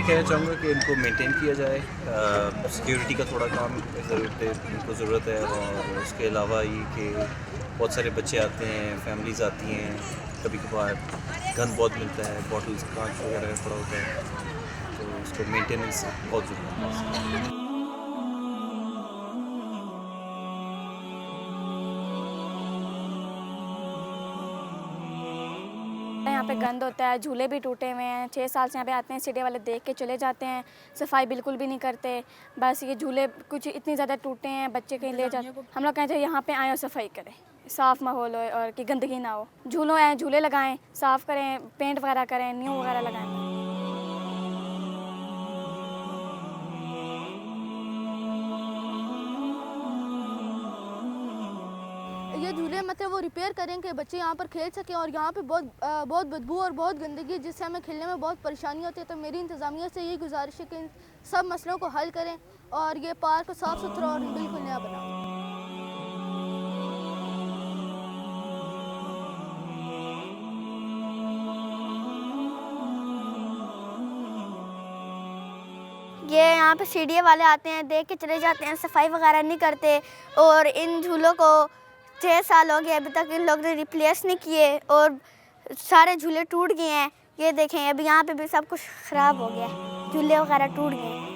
कहना चाहूँगा कि इनको मेंटेन किया जाए। सिक्योरिटी का थोड़ा काम इनको ज़रूरत है, और उसके अलावा ये कि बहुत सारे बच्चे आते हैं, फैमिलीज़ आती हैं, कभी कभार गंद बहुत मिलता है, बॉटल्स कांच वगैरह पड़ा होता है, तो उसको मेंटेनेंस बहुत ज़रूरी है। यहाँ पे गंद होता है, झूले भी टूटे हुए हैं। 6 साल से यहाँ पे आते हैं, सीढ़ी वाले देख के चले जाते हैं, सफाई बिल्कुल भी नहीं करते। बस ये झूले कुछ इतने ज़्यादा टूटे हैं, बच्चे कहीं ले जाते। हम लोग कहते हैं यहाँ पे आए और सफाई करें, साफ़ माहौल हो और कि गंदगी ना हो। झूलों हैं, झूले लगाएं, साफ़ करें, पेंट वगैरह करें, न्यू वगैरह लगाएं। ये झूले मतलब वो रिपेयर करें कि बच्चे यहाँ पर खेल सकें, और यहाँ पे बहुत बदबू और बहुत गंदगी है, जिससे हमें खेलने में बहुत परेशानी होती है। तो मेरी इंतज़ामिया से यही गुजारिश है कि इन सब मसलों को हल करें और ये पार्क साफ़ सुथरा और बिल्कुल नया बनाएं। ये यहाँ पे सीढ़ी वाले आते हैं, देख के चले जाते हैं, सफाई वगैरह नहीं करते। और इन झूलों को 6 साल हो गए, अभी तक इन लोग ने रिप्लेस नहीं किए और सारे झूले टूट गए हैं। ये देखें, अभी यहाँ पे भी सब कुछ ख़राब हो गया है, झूले वगैरह टूट गए हैं।